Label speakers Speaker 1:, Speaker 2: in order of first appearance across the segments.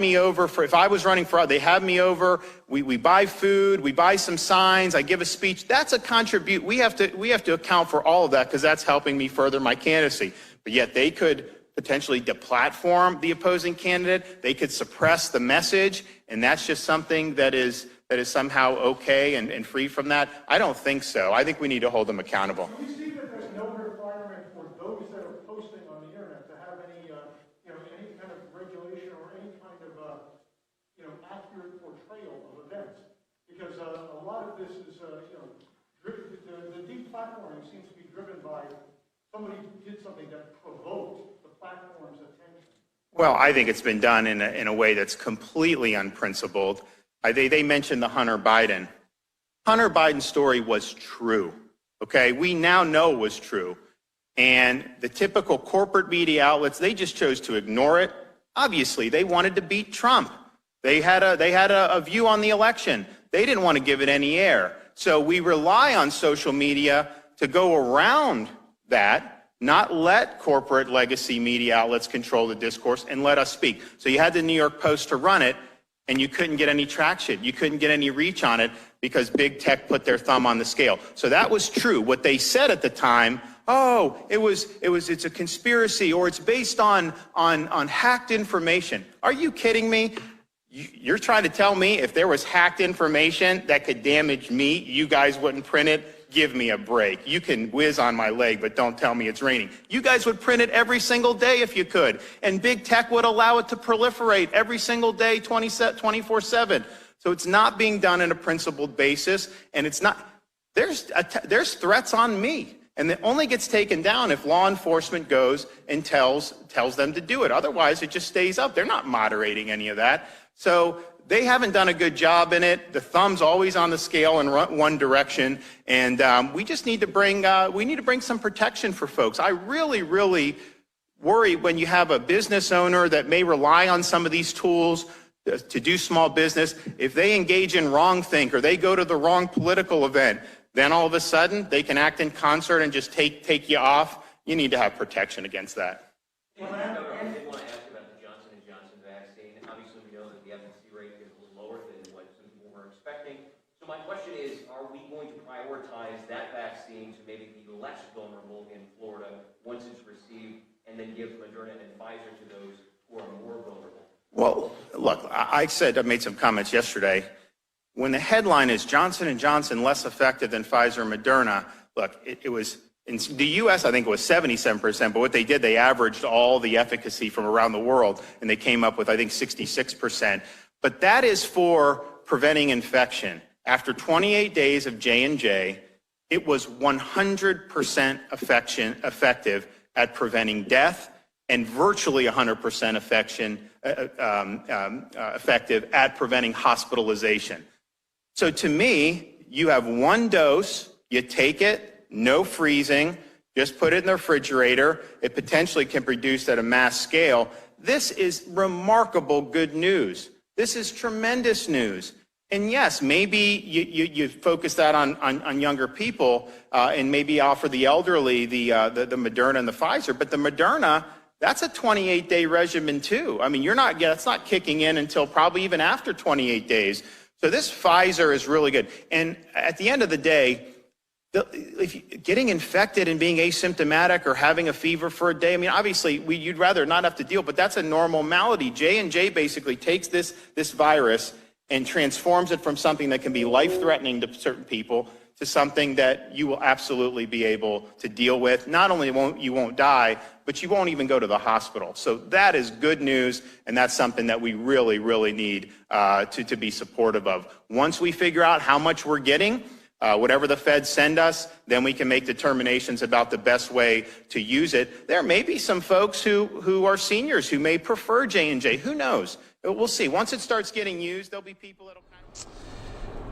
Speaker 1: me over for, if I was running for, they have me over, we buy food, we buy some signs, I give a speech. That's a contribute. We have to account for all of that because that's helping me further my candidacy. But yet they could potentially deplatform the opposing candidate. They could suppress the message, and that's just something that is somehow okay and free from that. I don't think so. I think we need to hold them accountable.
Speaker 2: Do you see that there's no requirement for those that are posting on the internet to have any, any kind of regulation or any kind of, accurate portrayal of events? Because a lot of this is, the deplatforming seems to be driven by somebody did something that provoked the platform's attention.
Speaker 1: Well, I think it's been done in a way that's completely unprincipled. They mentioned the Hunter Biden. Hunter Biden story was true, okay? We now know it was true. And the typical corporate media outlets, they just chose to ignore it. Obviously, they wanted to beat Trump. They had a view on the election. They didn't want to give it any air. So we rely on social media to go around that, not let corporate legacy media outlets control the discourse and let us speak. So you had the New York Post to run it, and you couldn't get any traction. You couldn't get any reach on it because big tech put their thumb on the scale. So that was true. What they said at the time, oh, it's a conspiracy, or it's based on hacked information. Are you kidding me? You're trying to tell me if there was hacked information that could damage me, you guys wouldn't print it? Give me a break. You can whiz on my leg, but don't tell me it's raining. You guys would print it every single day if you could. And big tech would allow it to proliferate every single day, 24/7. So it's not being done on a principled basis. And it's not, there's threats on me. And it only gets taken down if law enforcement goes and tells them to do it. Otherwise, it just stays up. They're not moderating any of that. So they haven't done a good job in it. The thumb's always on the scale in one direction, and we just need to bring some protection for folks. I really, really worry when you have a business owner that may rely on some of these tools to do small business. If they engage in wrongthink or they go to the wrong political event, then all of a sudden they can act in concert and just take you off. You need to have protection against that.
Speaker 3: My question is, are we going to prioritize that vaccine to maybe be less vulnerable in Florida once it's received, and then give Moderna and Pfizer to those who are more vulnerable?
Speaker 1: Well, look, I made some comments yesterday. When the headline is Johnson & Johnson less effective than Pfizer and Moderna, look, it was, in the U.S., I think it was 77%, but what they did, they averaged all the efficacy from around the world, and they came up with, I think, 66%. But that is for preventing infection. After 28 days of J&J, it was 100% effective at preventing death and virtually 100% effective at preventing hospitalization. So to me, you have one dose, you take it, no freezing, just put it in the refrigerator. It potentially can be produced at a mass scale. This is remarkable good news. This is tremendous news. And yes, maybe you focus that on younger people and maybe offer the elderly the Moderna and the Pfizer. But the Moderna, that's a 28-day regimen too. I mean, that's not kicking in until probably even after 28 days. So this Pfizer is really good. And at the end of the day, getting infected and being asymptomatic or having a fever for a day, I mean, obviously you'd rather not have to deal, but that's a normal malady. J&J basically takes this virus and transforms it from something that can be life-threatening to certain people to something that you will absolutely be able to deal with. Not only you won't die, but you won't even go to the hospital. So that is good news, and that's something that we really, really need to be supportive of. Once we figure out how much we're getting, whatever the feds send us, then we can make determinations about the best way to use it. There may be some folks who are seniors who may prefer J&J. Who knows? We'll see. Once it starts getting used, there'll be people that'll kind of...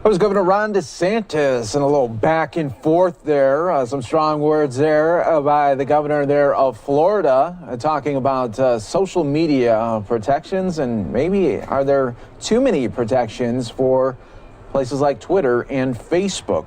Speaker 4: That was Governor Ron DeSantis, and a little back and forth there. Some strong words there by the governor there of Florida, talking about social media protections, and maybe are there too many protections for places like Twitter and Facebook.